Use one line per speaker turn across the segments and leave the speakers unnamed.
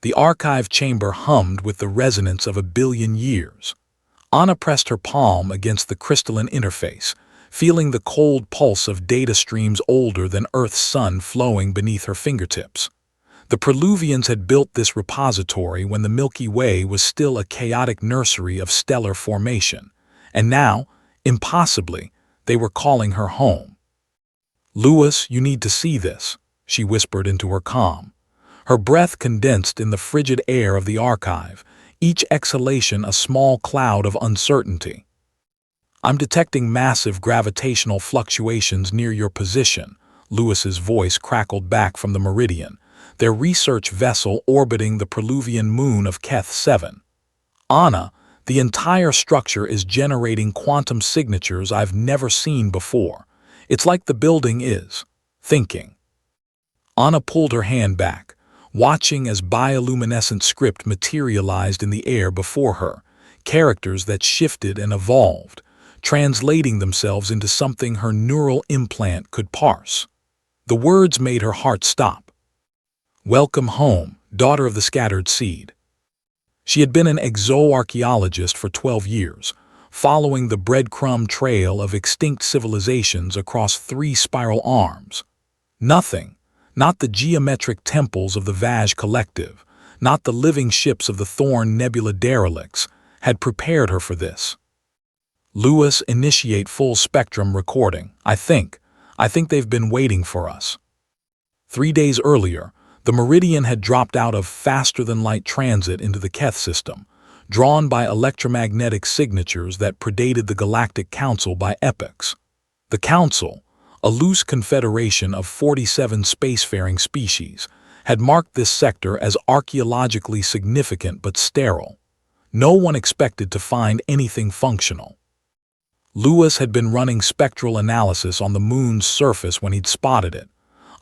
The archive chamber hummed with the resonance of a billion years. Anna pressed her palm against the crystalline interface, feeling the cold pulse of data streams older than Earth's sun flowing beneath her fingertips. The Preluvians had built this repository when the Milky Way was still a chaotic nursery of stellar formation, and now, impossibly, they were calling her home. "Louis, you need to see this," she whispered into her calm. Her breath condensed in the frigid air of the archive, each exhalation a small cloud of uncertainty. "I'm detecting massive gravitational fluctuations near your position," Louis's voice crackled back from the meridian, their research vessel orbiting the Preluvian moon of Keth 7. "Anna, the entire structure is generating quantum signatures I've never seen before. It's like the building is thinking." Anna pulled her hand back, watching as bioluminescent script materialized in the air before her, characters that shifted and evolved, translating themselves into something her neural implant could parse. The words made her heart stop. "Welcome home, daughter of the scattered seed." She had been an exoarchaeologist for 12 years, following the breadcrumb trail of extinct civilizations across 3 spiral arms. Nothing, not the geometric temples of the Vaj Collective, not the living ships of the Thorn Nebula derelicts, had prepared her for this. "Louis, initiate full spectrum recording. I think they've been waiting for us." 3 days earlier, the meridian had dropped out of faster-than-light transit into the Keth system, drawn by electromagnetic signatures that predated the Galactic Council by epochs. The Council, a loose confederation of 47 spacefaring species, had marked this sector as archaeologically significant but sterile. No one expected to find anything functional. Louis had been running spectral analysis on the moon's surface when he'd spotted it,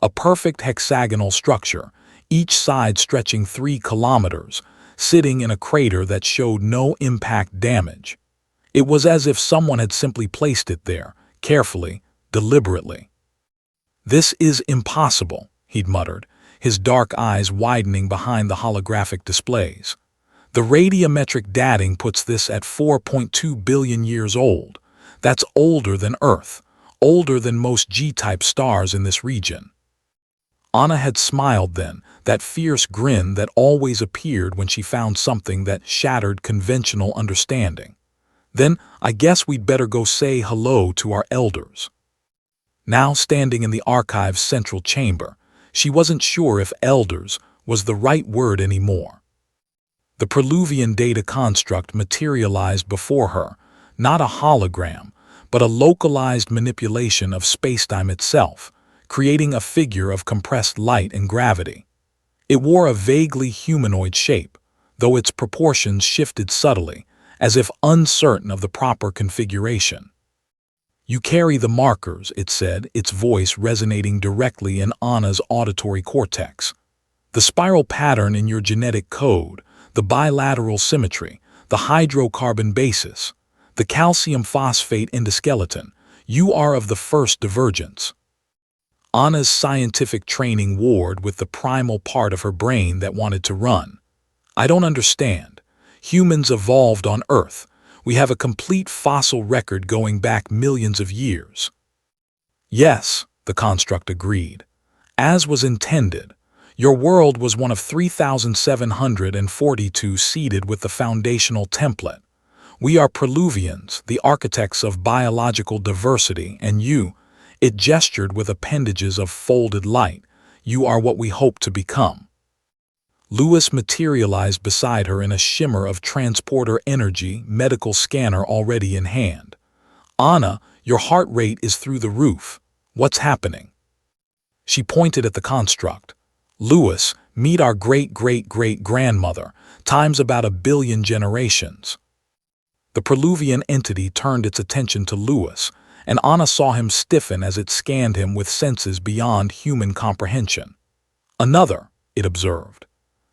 a perfect hexagonal structure, each side stretching 3 kilometers, sitting in a crater that showed no impact damage. It was as if someone had simply placed it there, carefully, deliberately. "This is impossible," he'd muttered, his dark eyes widening behind the holographic displays. "The radiometric dating puts this at 4.2 billion years old. That's older than Earth, older than most G-type stars in this region." Anna had smiled then, that fierce grin that always appeared when she found something that shattered conventional understanding. "Then I guess we'd better go say hello to our elders." Now standing in the archive's central chamber, she wasn't sure if elders was the right word anymore. The Preluvian data construct materialized before her, not a hologram, but a localized manipulation of spacetime itself, creating a figure of compressed light and gravity. It wore a vaguely humanoid shape, though its proportions shifted subtly, as if uncertain of the proper configuration. "You carry the markers," it said, its voice resonating directly in Anna's auditory cortex. "The spiral pattern in your genetic code, the bilateral symmetry, the hydrocarbon basis, the calcium phosphate endoskeleton. You are of the first divergence." Anna's scientific training warred with the primal part of her brain that wanted to run. "I don't understand. Humans evolved on Earth. We have a complete fossil record going back millions of years." "Yes," the construct agreed. "As was intended. Your world was one of 3,742 seeded with the foundational template. We are Preluvians, the architects of biological diversity, and you," it gestured with appendages of folded light, "you are what we hope to become." Louis materialized beside her in a shimmer of transporter energy, medical scanner already in hand. "Anna, your heart rate is through the roof. What's happening?" She pointed at the construct. "Louis, meet our great-great-great-grandmother, times about 1 billion generations." The Preluvian entity turned its attention to Louis, and Anna saw him stiffen as it scanned him with senses beyond human comprehension. "Another," it observed.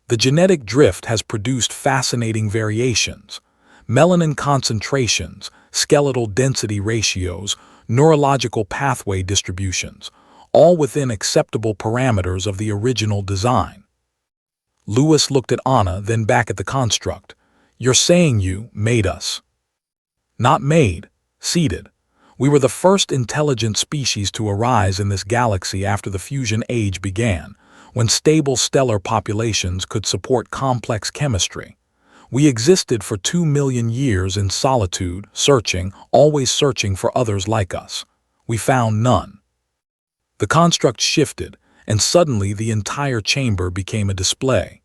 "The genetic drift has produced fascinating variations. Melanin concentrations, skeletal density ratios, neurological pathway distributions, all within acceptable parameters of the original design." Lewis looked at Anna, then back at the construct. You're saying you made us? Not made, seeded. We were the first intelligent species to arise in this galaxy after the fusion age began, when stable stellar populations could support complex chemistry. We existed for 2 million years in solitude, searching, always searching for others like us. We found none. The construct shifted, and suddenly the entire chamber became a display.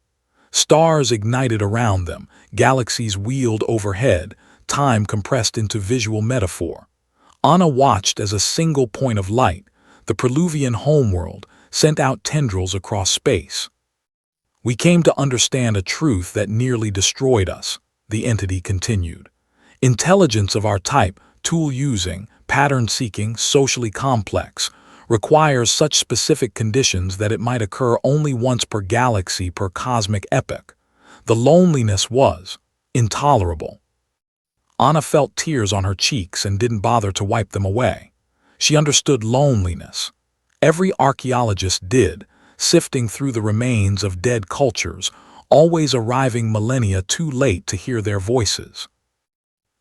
Stars ignited around them, galaxies wheeled overhead, time compressed into visual metaphor. Anna watched as a single point of light, the Preluvian homeworld, sent out tendrils across space. We came to understand a truth that nearly destroyed us, the entity continued. Intelligence of our type, tool-using, pattern-seeking, socially complex, requires such specific conditions that it might occur only once per galaxy per cosmic epoch. The loneliness was intolerable. Anna felt tears on her cheeks and didn't bother to wipe them away. She understood loneliness. Every archaeologist did, sifting through the remains of dead cultures, always arriving millennia too late to hear their voices.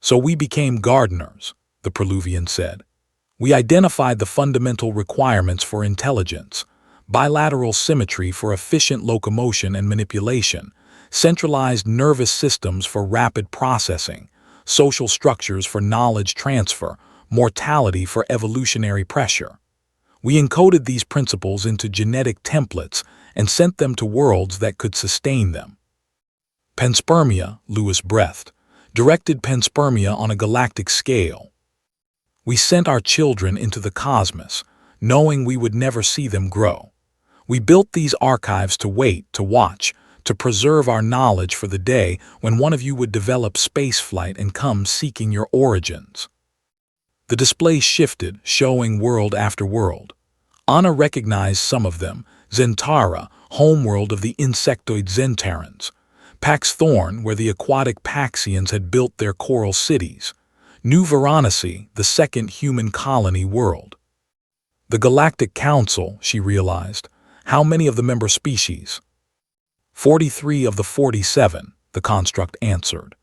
So we became gardeners, the Preluvian said. We identified the fundamental requirements for intelligence: bilateral symmetry for efficient locomotion and manipulation, centralized nervous systems for rapid processing, social structures for knowledge transfer, mortality for evolutionary pressure. We encoded these principles into genetic templates and sent them to worlds that could sustain them. Panspermia, Lewis breathed, directed panspermia on a galactic scale. We sent our children into the cosmos, knowing we would never see them grow. We built these archives to wait, to watch, to preserve our knowledge for the day when one of you would develop spaceflight and come seeking your origins. The display shifted, showing world after world. Anna recognized some of them: Zentara, homeworld of the insectoid Zentarans; Pax Thorn, where the aquatic Paxians had built their coral cities; New Varanasi, the second human colony world. The Galactic Council, she realized. How many of the member species? 43 of the 47, the construct answered.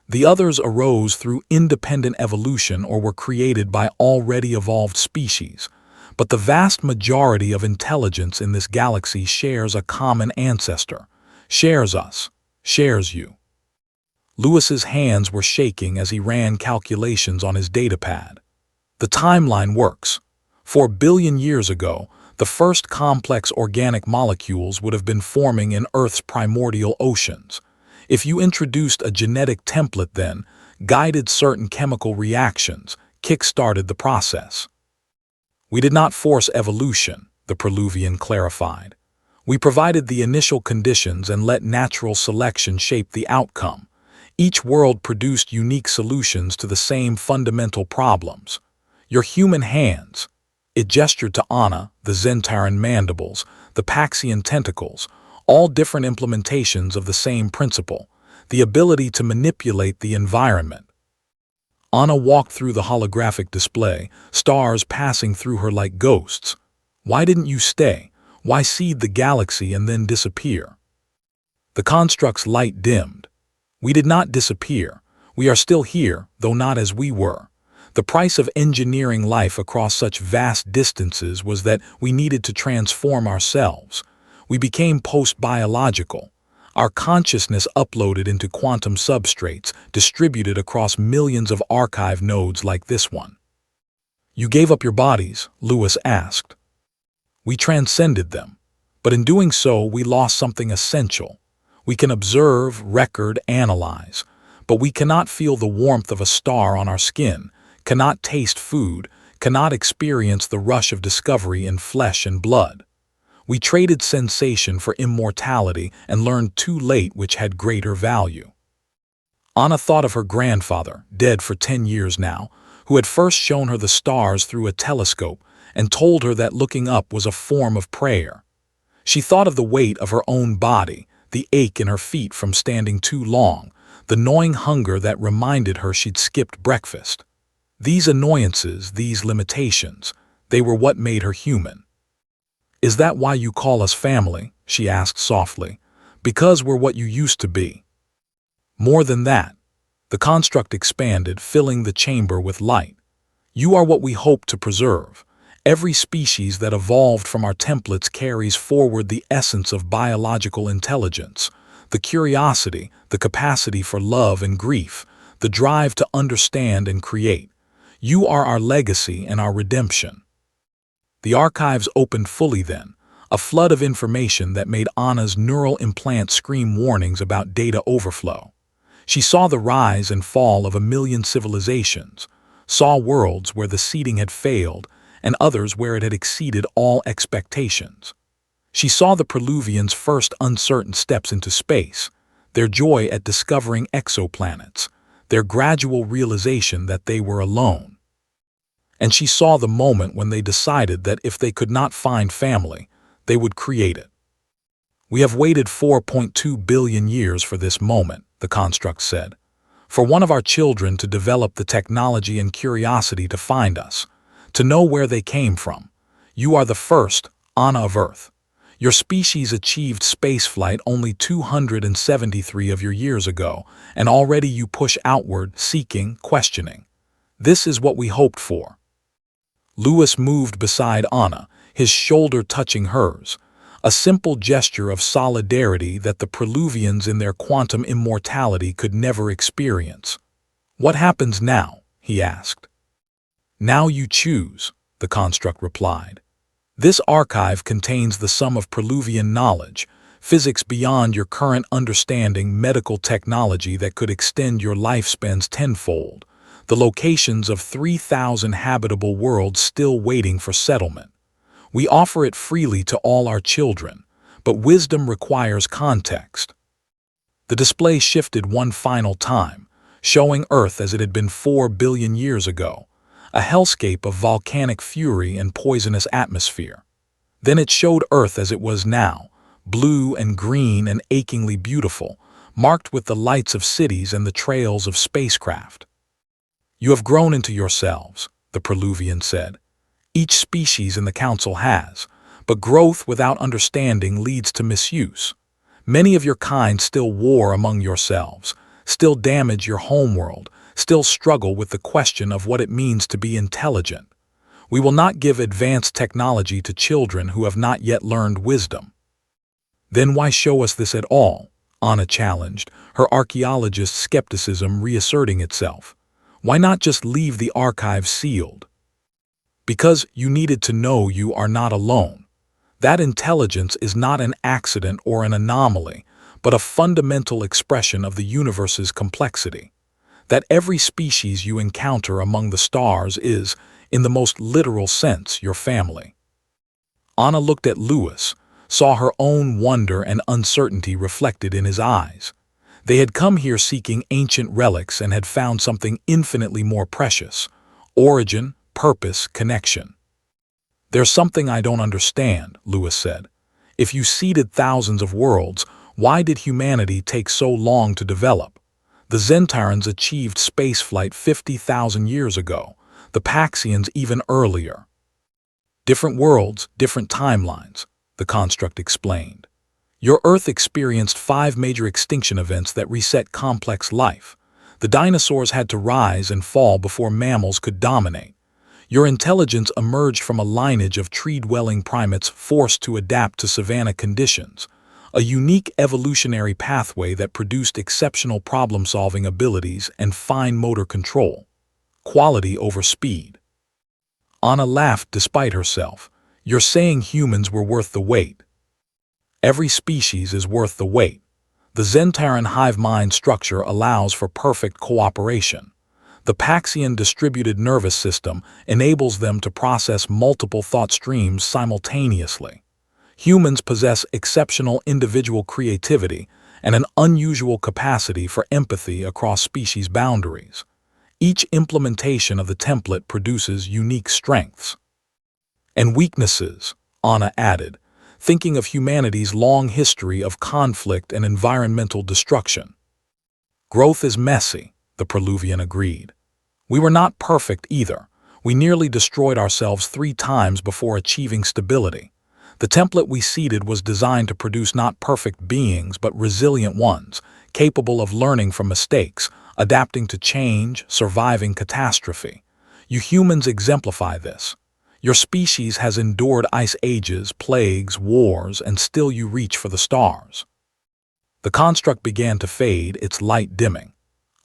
The others arose through independent evolution or were created by already evolved species. But the vast majority of intelligence in this galaxy shares a common ancestor, shares us, shares you. Lewis's hands were shaking as he ran calculations on his datapad. The timeline works. 4 billion years ago, the first complex organic molecules would have been forming in Earth's primordial oceans. If you introduced a genetic template then, guided certain chemical reactions, kick-started the process. We did not force evolution, the Preluvian clarified. We provided the initial conditions and let natural selection shape the outcome. Each world produced unique solutions to the same fundamental problems. Your human hands. It gestured to Anna, the Zentaran mandibles, the Paxian tentacles, all different implementations of the same principle, the ability to manipulate the environment. Anna walked through the holographic display, stars passing through her like ghosts. Why didn't you stay? Why seed the galaxy and then disappear? The construct's light dimmed. We did not disappear. We are still here, though not as we were. The price of engineering life across such vast distances was that we needed to transform ourselves. We became post-biological. Our consciousness uploaded into quantum substrates, distributed across millions of archive nodes like this one. You gave up your bodies, Lewis asked. We transcended them. But in doing so, we lost something essential. We can observe, record, analyze, but we cannot feel the warmth of a star on our skin, cannot taste food, cannot experience the rush of discovery in flesh and blood. We traded sensation for immortality and learned too late which had greater value. Anna thought of her grandfather, dead for 10 years now, who had first shown her the stars through a telescope and told her that looking up was a form of prayer. She thought of the weight of her own body, the ache in her feet from standing too long, the gnawing hunger that reminded her she'd skipped breakfast. These annoyances, these limitations, they were what made her human. Is that why you call us family? She asked softly. Because we're what you used to be. More than that, the construct expanded, filling the chamber with light. You are what we hope to preserve. Every species that evolved from our templates carries forward the essence of biological intelligence, the curiosity, the capacity for love and grief, the drive to understand and create. You are our legacy and our redemption. The archives opened fully then, a flood of information that made Anna's neural implant scream warnings about data overflow. She saw the rise and fall of 1,000,000 civilizations, saw worlds where the seeding had failed and others where it had exceeded all expectations. She saw the Preluvians' first uncertain steps into space, their joy at discovering exoplanets, their gradual realization that they were alone. And she saw the moment when they decided that if they could not find family, they would create it. We have waited 4.2 billion years for this moment, the construct said, for one of our children to develop the technology and curiosity to find us, to know where they came from. You are the first, Anna of Earth. Your species achieved spaceflight only 273 of your years ago, and already you push outward, seeking, questioning. This is what we hoped for. Louis moved beside Anna, his shoulder touching hers, a simple gesture of solidarity that the Preluvians in their quantum immortality could never experience. What happens now? He asked. Now you choose, the construct replied. This archive contains the sum of Preluvian knowledge, physics beyond your current understanding, medical technology that could extend your lifespans tenfold, the locations of 3,000 habitable worlds still waiting for settlement. We offer it freely to all our children, but wisdom requires context. The display shifted one final time, showing Earth as it had been 4 billion years ago, a hellscape of volcanic fury and poisonous atmosphere. Then it showed Earth as it was now, blue and green and achingly beautiful, marked with the lights of cities and the trails of spacecraft. You have grown into yourselves, the Preluvian said. Each species in the Council has, but growth without understanding leads to misuse. Many of your kind still war among yourselves, still damage your homeworld, still struggle with the question of what it means to be intelligent. We will not give advanced technology to children who have not yet learned wisdom. Then why show us this at all? Anna challenged, her archaeologist skepticism reasserting itself. Why not just leave the archive sealed? Because you needed to know you are not alone. That intelligence is not an accident or an anomaly, but a fundamental expression of the universe's complexity. That every species you encounter among the stars is, in the most literal sense, your family. Anna looked at Louis, saw her own wonder and uncertainty reflected in his eyes. They had come here seeking ancient relics and had found something infinitely more precious: origin, purpose, connection. There's something I don't understand, Louis said. If you seeded thousands of worlds, why did humanity take so long to develop? The Zentarans achieved spaceflight 50,000 years ago, the Paxians even earlier. Different worlds, different timelines, the construct explained. Your Earth experienced 5 major extinction events that reset complex life. The dinosaurs had to rise and fall before mammals could dominate. Your intelligence emerged from a lineage of tree-dwelling primates forced to adapt to savanna conditions, a unique evolutionary pathway that produced exceptional problem-solving abilities and fine motor control. Quality over speed. Anna laughed despite herself. You're saying humans were worth the wait. Every species is worth the wait. The Zentaran hive mind structure allows for perfect cooperation. The Paxian distributed nervous system enables them to process multiple thought streams simultaneously. Humans possess exceptional individual creativity and an unusual capacity for empathy across species boundaries. Each implementation of the template produces unique strengths. And weaknesses, Anna added, thinking of humanity's long history of conflict and environmental destruction. Growth is messy, the Preluvian agreed. We were not perfect either. We nearly destroyed ourselves 3 times before achieving stability. The template we seeded was designed to produce not perfect beings, but resilient ones, capable of learning from mistakes, adapting to change, surviving catastrophe. You humans exemplify this. Your species has endured ice ages, plagues, wars, and still you reach for the stars. The construct began to fade, its light dimming.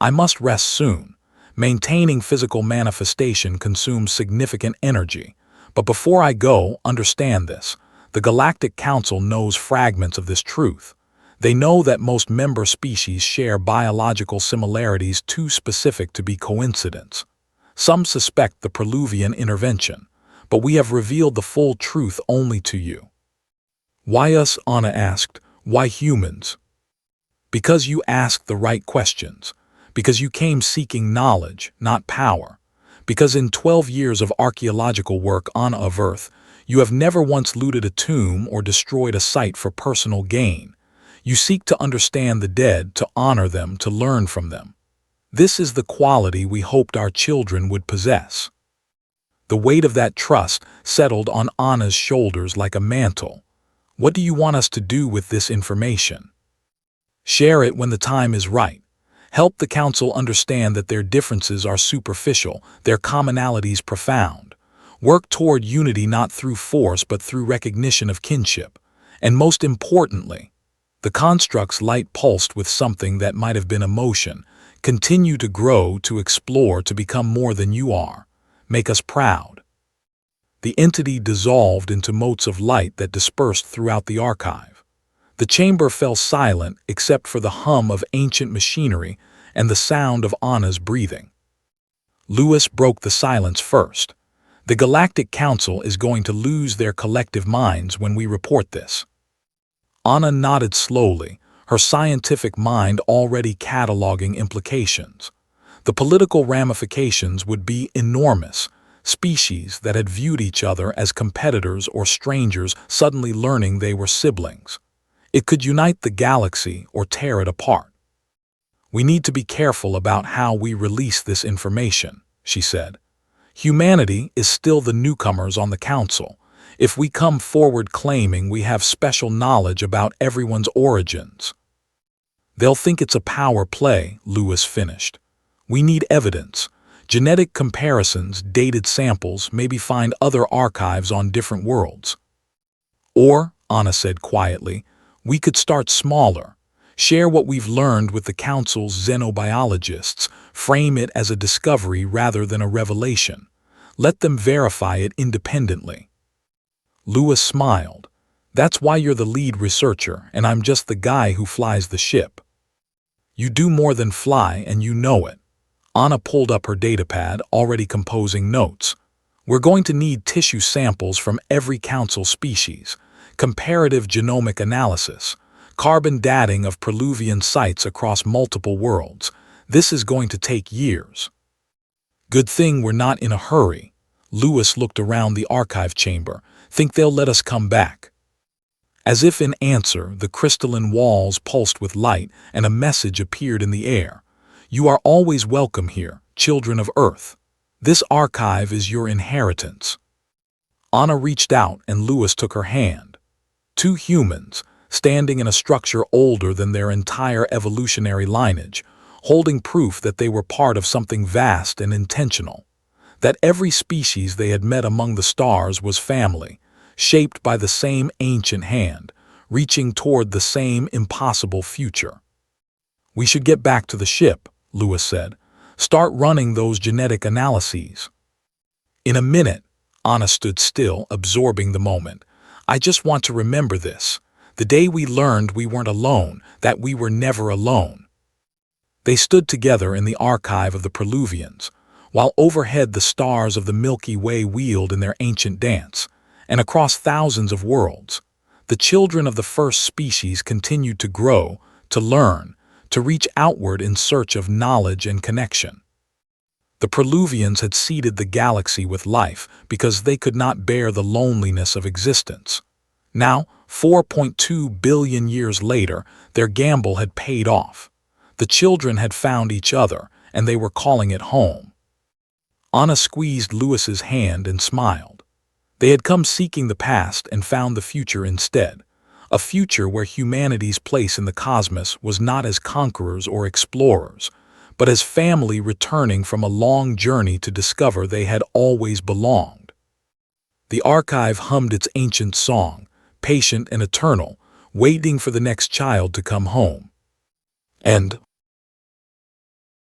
I must rest soon. Maintaining physical manifestation consumes significant energy. But before I go, understand this. The Galactic Council knows fragments of this truth. They know that most member species share biological similarities too specific to be coincidence. Some suspect the Preluvian intervention, but we have revealed the full truth only to you. Why us? Anna asked. Why humans? Because you asked the right questions. Because you came seeking knowledge, not power. Because in 12 years of archaeological work on Earth, you have never once looted a tomb or destroyed a site for personal gain. You seek to understand the dead, to honor them, to learn from them. This is the quality we hoped our children would possess. The weight of that trust settled on Anna's shoulders like a mantle. What do you want us to do with this information? Share it when the time is right. Help the Council understand that their differences are superficial, their commonalities profound. Work toward unity not through force but through recognition of kinship. And most importantly, the construct's light pulsed with something that might have been emotion. Continue to grow, to explore, to become more than you are. Make us proud. The entity dissolved into motes of light that dispersed throughout the archive. The chamber fell silent except for the hum of ancient machinery and the sound of Anna's breathing. Lewis broke the silence first. The Galactic Council is going to lose their collective minds when we report this. Anna nodded slowly, her scientific mind already cataloging implications. The political ramifications would be enormous. Species that had viewed each other as competitors or strangers suddenly learning they were siblings. It could unite the galaxy or tear it apart. We need to be careful about how we release this information, she said. Humanity is still the newcomers on the Council. If we come forward claiming we have special knowledge about everyone's origins, they'll think it's a power play, Lewis finished. We need evidence. Genetic comparisons, dated samples, maybe find other archives on different worlds. Or, Anna said quietly, we could start smaller. Share what we've learned with the Council's xenobiologists, frame it as a discovery rather than a revelation. Let them verify it independently. Lewis smiled. That's why you're the lead researcher, and I'm just the guy who flies the ship. You do more than fly, and you know it. Anna pulled up her datapad, already composing notes. We're going to need tissue samples from every Council species, comparative genomic analysis, carbon dating of Preluvian sites across multiple worlds. This is going to take years. Good thing we're not in a hurry. Lewis looked around the archive chamber. Think they'll let us come back? As if in answer, the crystalline walls pulsed with light and a message appeared in the air. You are always welcome here, children of Earth. This archive is your inheritance. Anna reached out and Lewis took her hand. Two humans, standing in a structure older than their entire evolutionary lineage, holding proof that they were part of something vast and intentional. That every species they had met among the stars was family, shaped by the same ancient hand, reaching toward the same impossible future. We should get back to the ship, Lewis said. Start running those genetic analyses. In a minute, Anna stood still, absorbing the moment. I just want to remember this. The day we learned we weren't alone, that we were never alone. They stood together in the archive of the Preluvians, while overhead the stars of the Milky Way wheeled in their ancient dance, and across thousands of worlds, the children of the first species continued to grow, to learn, to reach outward in search of knowledge and connection. The Preluvians had seeded the galaxy with life because they could not bear the loneliness of existence. Now, 4.2 billion years later, their gamble had paid off. The children had found each other, and they were calling it home. Anna squeezed Lewis's hand and smiled. They had come seeking the past and found the future instead. A future where humanity's place in the cosmos was not as conquerors or explorers, but as family returning from a long journey to discover they had always belonged. The archive hummed its ancient song, patient and eternal, waiting for the next child to come home. And